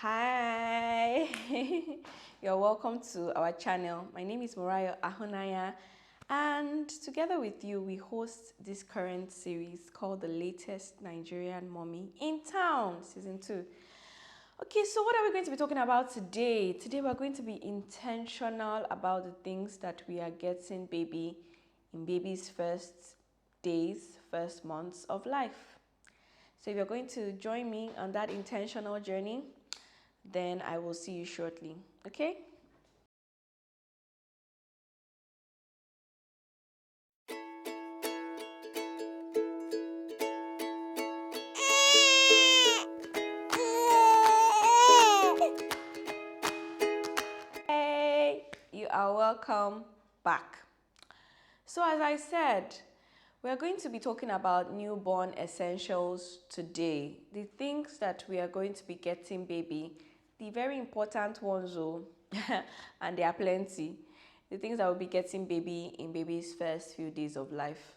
Hi, you're welcome to our channel. My name is Morayo Ahunaya, and together with you, we host this current series called The Latest Nigerian Mommy in Town, Season 2. Okay, so what are we going to be talking about today? Today, we're going to be intentional about the things that we are getting baby in baby's first days, first months of life. So if you're going to join me on that intentional journey, then I will see you shortly, okay? Hey, you are welcome back. So as I said, we're going to be talking about newborn essentials today. The things that we are going to be getting baby, the very important ones though, and there are plenty. The things that will be getting baby in baby's first few days of life.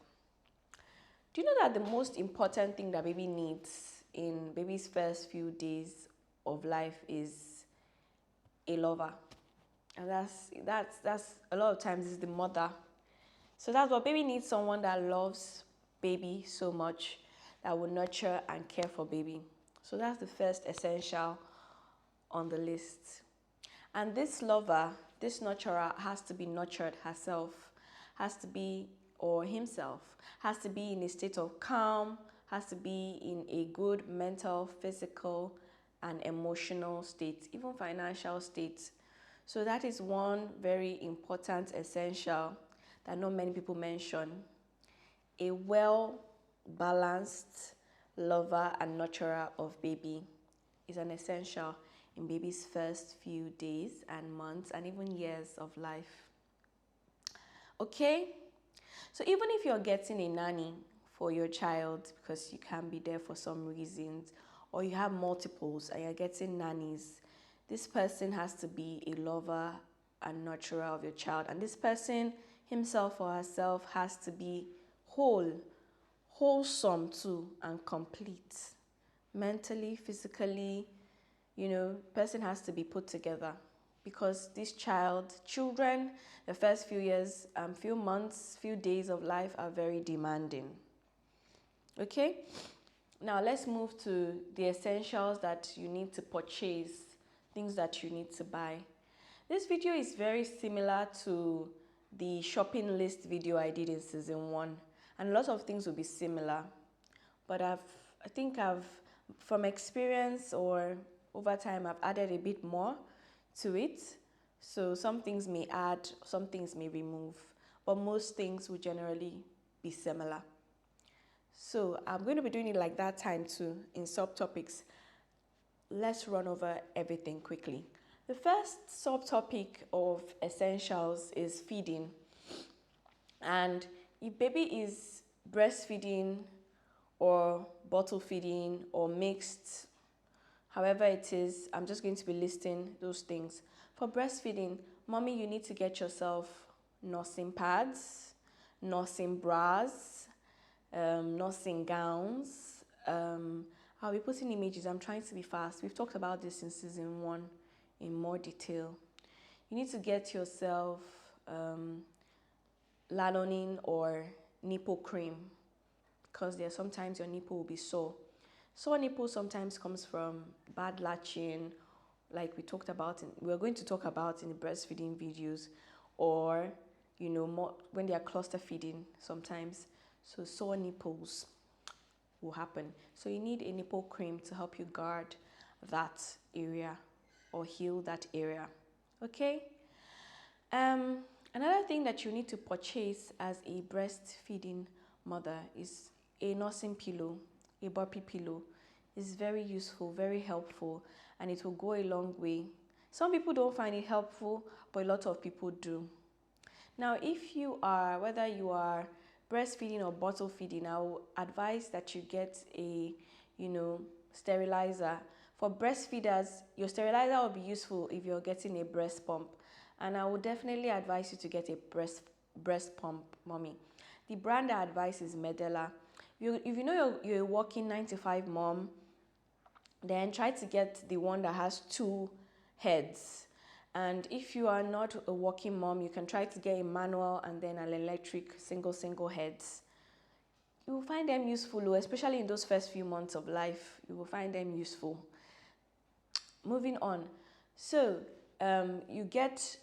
Do you know that the most important thing that baby needs in baby's first few days of life is a lover? And that's a lot of times is the mother. So that's what baby needs, someone that loves baby so much, that will nurture and care for baby. So that's the first essential on the list. And this lover, this nurturer has to be nurtured herself, has to be, or himself, has to be in a state of calm, has to be in a good mental, physical, and emotional state, even financial state. So that is one very important essential that not many people mention. A well-balanced lover and nurturer of baby is an essential in baby's first few days and months and even years of life. Okay? So even if you're getting a nanny for your child because you can't be there for some reasons, or you have multiples and you're getting nannies, this person has to be a lover and nurturer of your child. And this person himself or herself has to be wholesome too, and complete. Mentally, physically, person has to be put together. Because this children, the first few years, few months, few days of life are very demanding. Okay? Now let's move to the essentials that you need to purchase, things that you need to buy. This video is very similar to the shopping list video I did in season 1, and a lot of things will be similar. But I think from experience or over time, I've added a bit more to it. So some things may add, some things may remove, but most things will generally be similar. So I'm going to be doing it like that time too in subtopics. Let's run over everything quickly. The first subtopic of essentials is feeding. And if baby is breastfeeding or bottle feeding or mixed, however it is, I'm just going to be listing those things. For breastfeeding, mommy, you need to get yourself nursing pads, nursing bras, nursing gowns. I'll be putting images. I'm trying to be fast. We've talked about this in season 1 in more detail. You need to get yourself Lanolin or nipple cream, because sometimes your nipple will be sore. Sore nipple sometimes comes from bad latching, like we're going to talk about in the breastfeeding videos, or more when they are cluster feeding sometimes. So sore nipples will happen. So you need a nipple cream to help you guard that area or heal that area. Okay? Another thing that you need to purchase as a breastfeeding mother is a nursing pillow, a burpee pillow. It's very useful, very helpful, and it will go a long way. Some people don't find it helpful, but a lot of people do. Now, whether you are breastfeeding or bottle feeding, I will advise that you get a, sterilizer. For breastfeeders, your sterilizer will be useful if you're getting a breast pump. And I would definitely advise you to get a breast pump, mommy. The brand I advise is Medela. If you know you're a working 9 to 5 mom, Then try to get the one that has 2 heads. And if you are not a working mom, you can try to get a manual and then an electric single heads. You will find them useful, especially in those first few months of life. You will find them useful. Moving on. So you get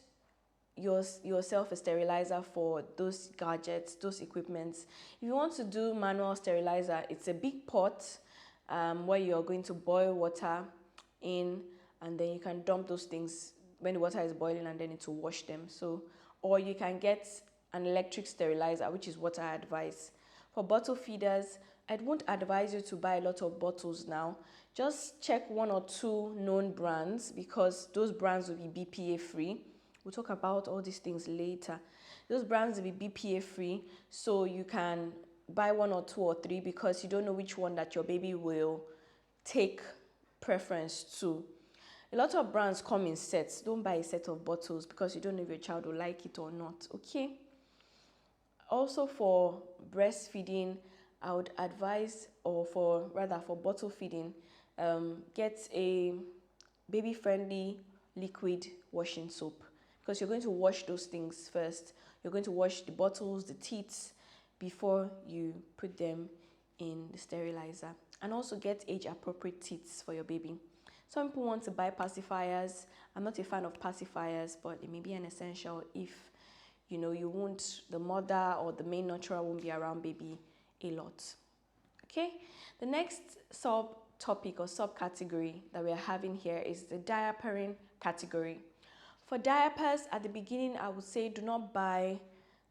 yourself a sterilizer for those gadgets, those equipments. If you want to do manual sterilizer, it's a big pot where you're going to boil water in, and then you can dump those things when the water is boiling, and then it will wash them. So, or you can get an electric sterilizer, which is what I advise. For bottle feeders, I won't advise you to buy a lot of bottles now. Just check 1 or 2 known brands, because those brands will be BPA free. We'll talk about all these things later. Those brands will be BPA free, so you can buy 1 or 2 or 3, because you don't know which one that your baby will take preference to. A lot of brands come in sets. Don't buy a set of bottles, because you don't know if your child will like it or not, okay? Also for breastfeeding, I would advise, or for bottle feeding, get a baby-friendly liquid washing soap, because you're going to wash those things first. You're going to wash the bottles, the teats, before you put them in the sterilizer. And also get age-appropriate teats for your baby. Some people want to buy pacifiers. I'm not a fan of pacifiers, but it may be an essential if the mother or the main nurturer won't be around baby a lot. Okay, the next subtopic or subcategory that we are having here is the diapering category. For diapers, at the beginning, I would say do not buy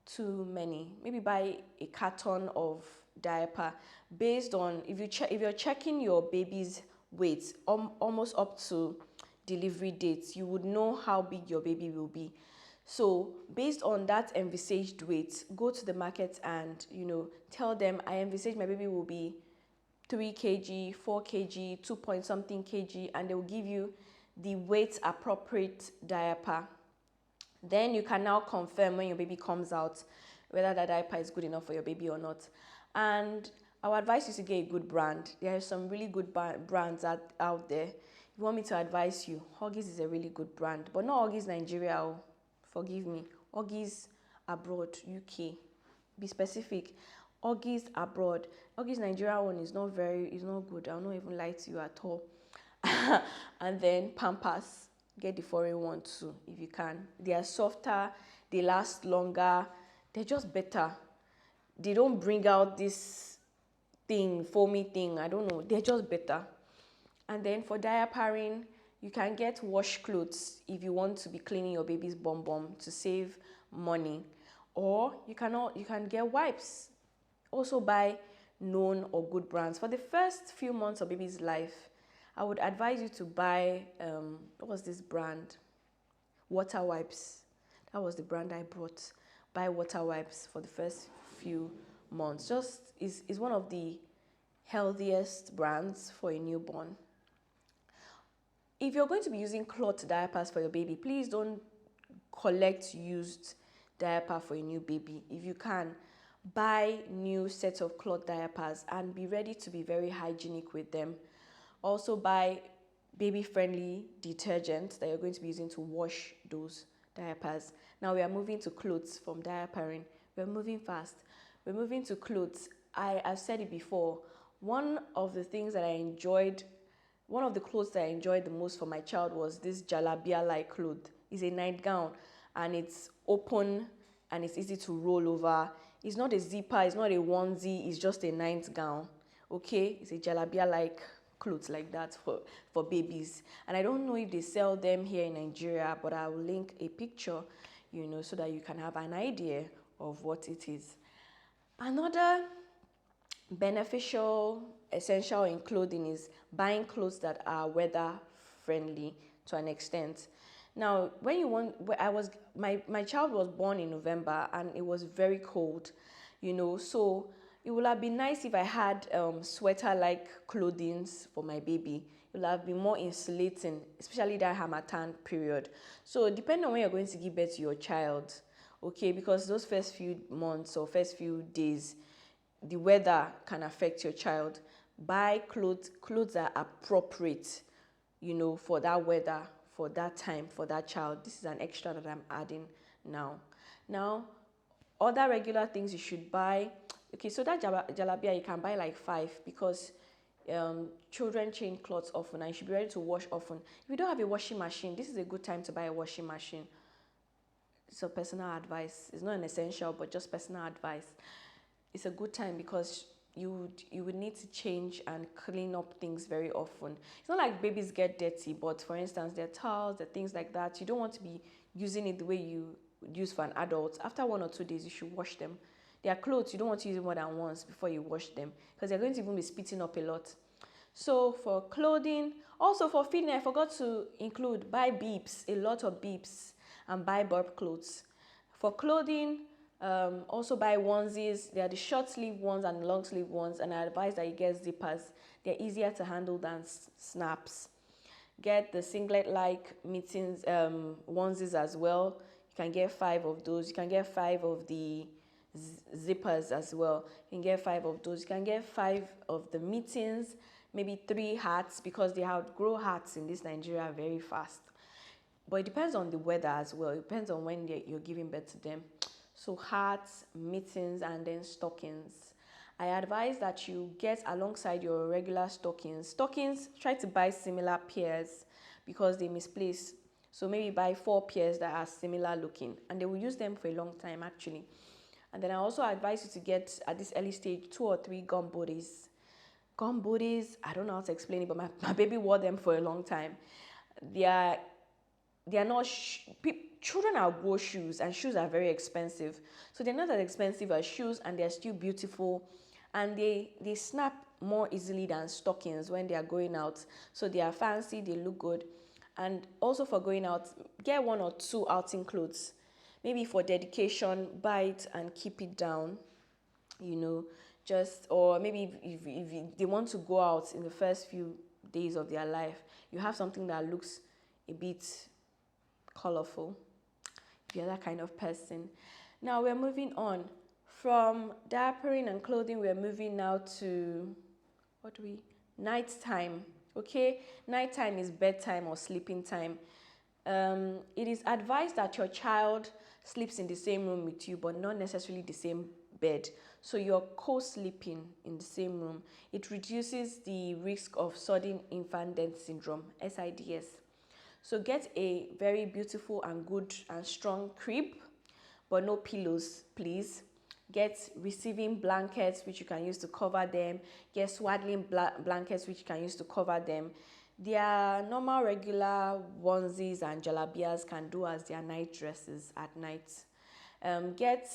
too many. Maybe buy a carton of diaper based on, if you're checking your baby's weight almost up to delivery dates, you would know how big your baby will be. So based on that envisaged weight, go to the market and tell them, I envisage my baby will be 3 kg, 4 kg, 2 point something kg, and they will give you the weight appropriate diaper. Then you can now confirm when your baby comes out whether that diaper is good enough for your baby or not. And I would advise you to get a good brand. There are some really good brands out there. If you want me to advise you, Huggies is a really good brand, but not Huggies Nigeria. Forgive me. Huggies abroad, UK. Be specific. Huggies abroad. Huggies Nigeria one is not good. I'll not even lie to you at all. And then Pampers. Get the foreign one too, if you can. They are softer. They last longer. They're just better. They don't bring out this foamy thing. I don't know. They're just better. And then for diapering, you can get wash clothes if you want to be cleaning your baby's bum to save money. Or you can get wipes. Also buy known or good brands. For the first few months of baby's life, I would advise you to buy, what was this brand? Water wipes. That was the brand I brought. Buy water wipes for the first few months. Is one of the healthiest brands for a newborn. If you're going to be using cloth diapers for your baby, please don't collect used diaper for a new baby. If you can, buy new sets of cloth diapers and be ready to be very hygienic with them. Also buy baby-friendly detergent that you're going to be using to wash those diapers. Now we are moving to clothes from diapering. We're moving fast. We're moving to clothes. I've said it before. One of the clothes that I enjoyed the most for my child was this jalabia-like cloth. It's a nightgown and it's open and it's easy to roll over. It's not a zipper, it's not a onesie, it's just a nightgown. Okay, it's a jalabia-like clothes like that for babies. And I don't know if they sell them here in Nigeria, but I will link a picture, so that you can have an idea of what it is. Another beneficial essential in clothing is buying clothes that are weather friendly to an extent. Now, my child was born in November and it was very cold, so it would have been nice if I had sweater-like clothing for my baby. It would have been more insulating, especially that Harmattan period. So depending on when you're going to give birth to your child, okay, because those first few months or first few days, the weather can affect your child. buy clothes that are appropriate, you know, for that weather, for that time, for that child. This is an extra that I'm adding now. Now, other regular things you should buy. Okay, so that jalabia, you can buy like 5 because children change clothes often and you should be ready to wash often. If you don't have a washing machine, this is a good time to buy a washing machine. It's a personal advice. It's not an essential, but just personal advice. It's a good time because you would need to change and clean up things very often. It's not like babies get dirty, but for instance, their towels, their things like that, you don't want to be using it the way you would use for an adult. After 1 or 2 days, you should wash them. Their clothes, you don't want to use it more than once before you wash them because they're going to even be spitting up a lot. So for clothing, also for feeding, I forgot to include buy beeps, a lot of beeps, and buy burp clothes. For clothing, also buy onesies. They are the short sleeve ones and long sleeve ones, and I advise that you get zippers. They're easier to handle than snaps. Get the singlet like mittens, onesies as well. You can get 5 of those. You can get 5 of the zippers as well. You can get 5 of those. You can get 5 of the mittens, maybe 3 hats because they outgrow hats in this Nigeria very fast. But it depends on the weather as well. It depends on when you're giving birth to them. So hats, mittens, and then stockings. I advise that you get alongside your regular stockings. Stockings, try to buy similar pairs because they misplace. So maybe buy 4 pairs that are similar looking and they will use them for a long time actually. And then I also advise you to get at this early stage 2 or 3 gum bodies. Gum bodies, I don't know how to explain it, but my baby wore them for a long time. They are not, children outgrow shoes and shoes are very expensive. So they're not as expensive as shoes and they're still beautiful. And they snap more easily than stockings when they are going out. So they are fancy, they look good. And also for going out, get 1 or 2 outing clothes. Maybe for dedication, buy it and keep it down, you know, or maybe if they want to go out in the first few days of their life, you have something that looks a bit colorful, if you're that kind of person. Now we're moving on. From diapering and clothing, we're moving now to, nighttime. Okay, nighttime is bedtime or sleeping time. It is advised that your child sleeps in the same room with you, but not necessarily the same bed. So you're co-sleeping in the same room. It reduces the risk of sudden infant death syndrome, SIDS. So get a very beautiful and good and strong crib, but no pillows, please. Get receiving blankets, which you can use to cover them. Get swaddling blankets, which you can use to cover them. Their normal, regular onesies and jalabias can do as their night dresses at night. Get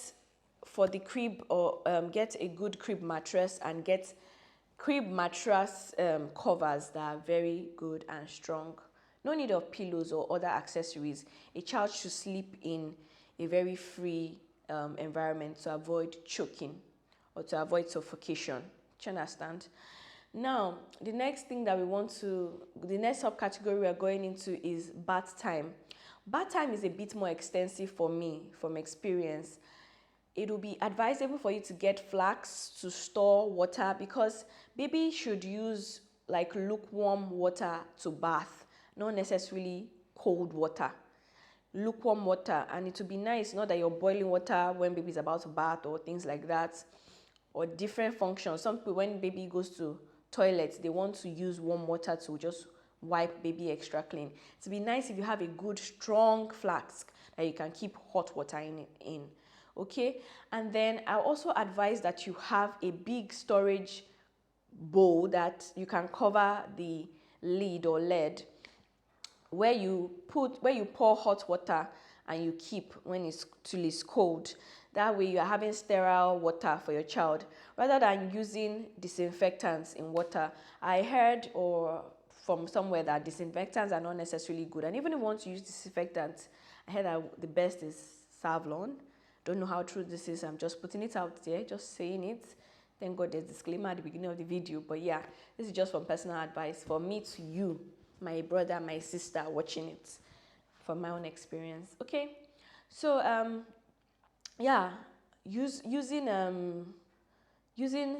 for the crib, or get a good crib mattress and get crib mattress covers that are very good and strong. No need of pillows or other accessories. A child should sleep in a very free environment to avoid choking or to avoid suffocation. Do you understand? Now, the next subcategory we are going into is bath time. Bath time is a bit more extensive for me from experience. It will be advisable for you to get flasks to store water because baby should use like lukewarm water to bath, not necessarily cold water. Lukewarm water, and it would be nice, not that you're boiling water when baby is about to bath or things like that, or different functions. Some people, when baby goes to toilet, they want to use warm water to just wipe baby extra clean. It would be nice if you have a good strong flask that you can keep hot water in. Okay, and then I also advise that you have a big storage bowl that you can cover the lid or lead, where you pour hot water and you keep till it's cold. That way you are having sterile water for your child rather than using disinfectants in water. I heard from somewhere that disinfectants are not necessarily good, and even if you want to use disinfectants, I heard that the best is Savlon. Don't know how true this is, I'm just putting it out there, just saying it. Thank God there's a disclaimer at the beginning of the video, but yeah, this is just from personal advice for me to you, my brother, my sister watching it, from my own experience. Okay, so yeah, using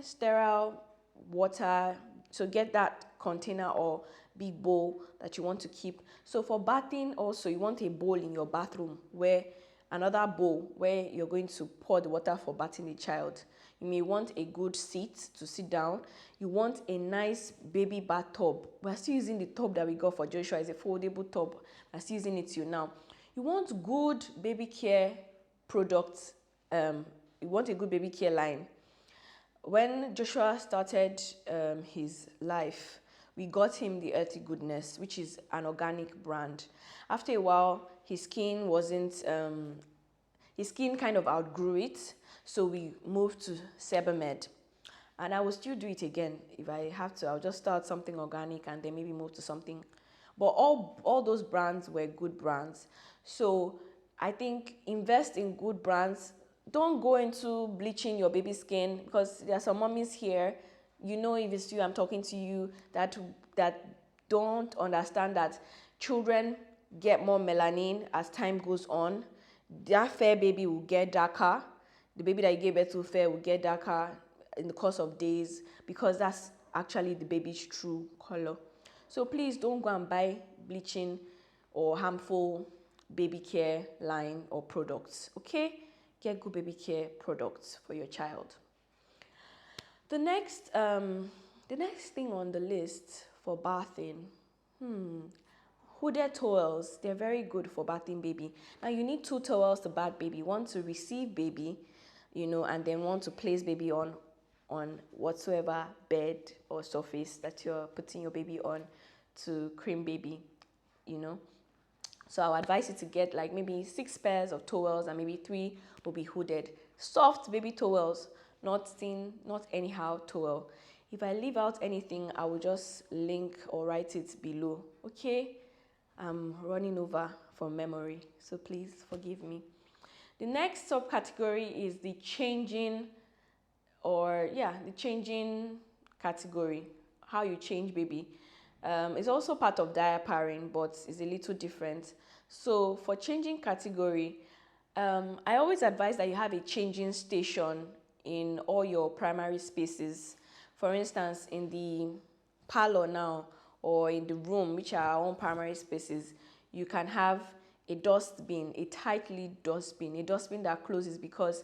sterile water, So get that container or big bowl that you want to keep. So for bathing also, you want a bowl in your bathroom, where another bowl where you're going to pour the water for bathing the child. You may want a good seat to sit down. You want a nice baby bathtub. We're still using the tub that we got for Joshua. It's a foldable tub. We're still using it till now. You want good baby care products. You want a good baby care line. When Joshua started his life, we got him the Earthy Goodness, which is an organic brand. After a while, his skin kind of outgrew it, so we moved to Sebamed. And I will still do it again. If I have to, I'll just start something organic and then maybe move to something. But all those brands were good brands. So I think invest in good brands. Don't go into bleaching your baby skin, because there are some mommies here, you know, if it's you, I'm talking to you, that don't understand that children get more melanin as time goes on. That fair baby will get darker. The baby that you gave birth to fair will get darker in the course of days, because that's actually the baby's true color. So please don't go and buy bleaching or harmful baby care line or products, okay? Get good baby care products for your child. The next thing on the list for bathing, hooded towels. They're very good for bathing baby. Now you need 2 towels to bath baby. One to receive baby, and then one to place baby on whatsoever bed or surface that you're putting your baby on to cream baby, So I'll advise you to get like maybe 6 pairs of towels, and maybe 3 will be hooded. Soft baby towels, not thin, not anyhow towel. If I leave out anything, I will just link or write it below, okay? I'm running over from memory, so please forgive me. The next subcategory is the changing category, how you change baby. It's also part of diapering, but it's a little different. So for changing category, I always advise that you have a changing station in all your primary spaces. For instance, in the parlor now, or in the room, which are our own primary spaces, you can have a dustbin, a tightly dustbin, a dustbin that closes, because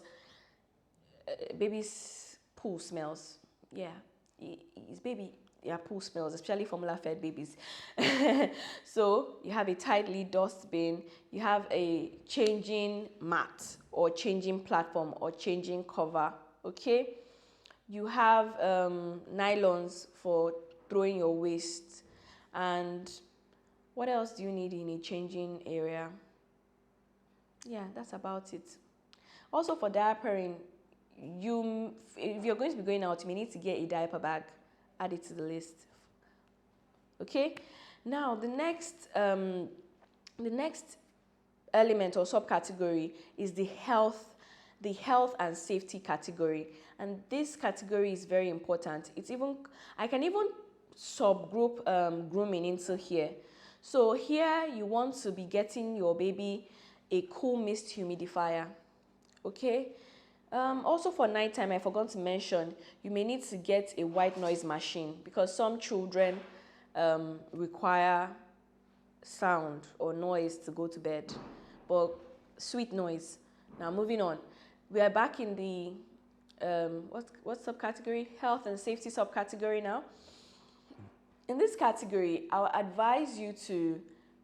baby's poo smells. Yeah, it's poo smells, especially formula-fed babies. So you have a tightly dustbin, you have a changing mat or changing platform or changing cover, okay? You have nylons for throwing your waste. And what else do you need in a changing area? Yeah, that's about it. Also for diapering, if you're going to be going out, you may need to get a diaper bag. Add it to the list. Okay? Now the next element or subcategory is the health and safety category. And this category is very important. I can even subgroup grooming into here. So here you want to be getting your baby a cool mist humidifier, okay? Also for nighttime, I forgot to mention, you may need to get a white noise machine, because some children require sound or noise to go to bed, but sweet noise. Now moving on, we are back in the what subcategory? Health and safety subcategory now. In this category, I'll advise you to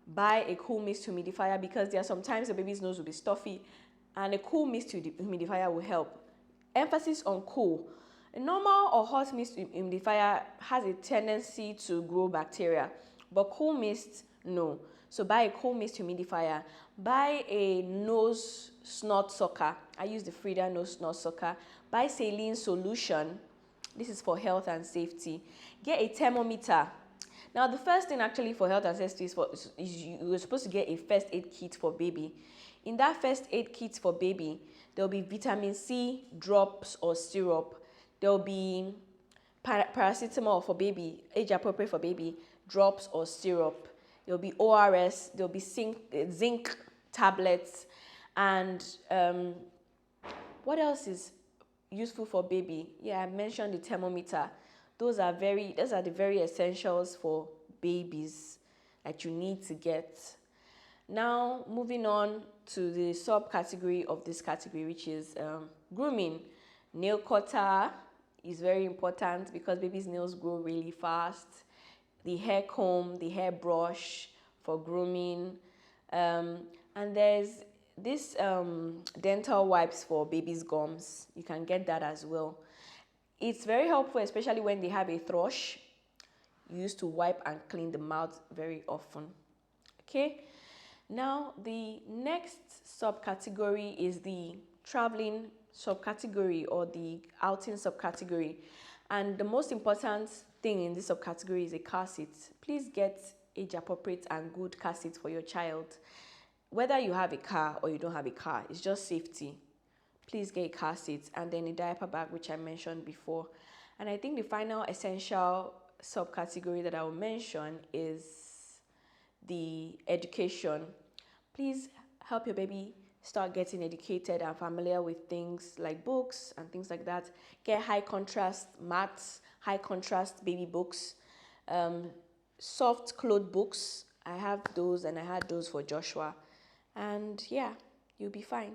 buy a cool mist humidifier, because there are sometimes the baby's nose will be stuffy, and a cool mist humidifier will help. Emphasis on cool. A normal or hot mist humidifier has a tendency to grow bacteria, but cool mist, no. So buy a cool mist humidifier. Buy a nose snot sucker. I use the Frida nose snot sucker. Buy saline solution. This is for health and safety. Get a thermometer. Now, the first thing actually for health and safety is you're supposed to get a first aid kit for baby. In that first aid kit for baby, there'll be vitamin C drops or syrup. There'll be paracetamol for baby, age appropriate for baby, drops or syrup. There'll be ORS, there'll be zinc tablets, and what else is useful for baby? Yeah, I mentioned the thermometer. those are the very essentials for babies that you need to get. Now, moving on to the subcategory of this category, which is grooming. Nail cutter is very important because babies' nails grow really fast. The hair comb, the hair brush for grooming. And there's this dental wipes for babies' gums. You can get that as well. It's very helpful, especially when they have a thrush. You used to wipe and clean the mouth very often. Okay. Now, the next subcategory is the traveling subcategory or the outing subcategory. And the most important thing in this subcategory is a car seat. Please get age-appropriate and good car seats for your child. Whether you have a car or you don't have a car, it's just safety. Please get a car seat and then a diaper bag, which I mentioned before. And I think the final essential subcategory that I will mention is the education. Please help your baby start getting educated and familiar with things like books and things like that. Get high contrast maths, high contrast baby books, soft cloth books. I have those and I had those for Joshua. And yeah, you'll be fine.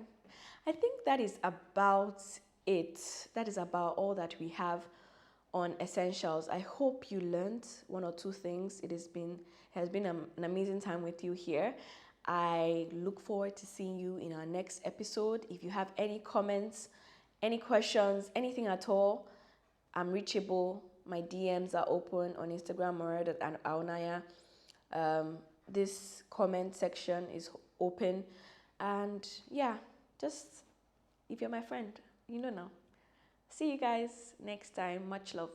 I think that is about it. That is about all that we have on essentials. I hope you learned one or two things. It has been an amazing time with you here. I look forward to seeing you in our next episode. If you have any comments, any questions, anything at all, I'm reachable. My DMs are open on Instagram, Mora.Aonaya. This comment section is open. And yeah, just if you're my friend, you know now. See you guys next time. Much love.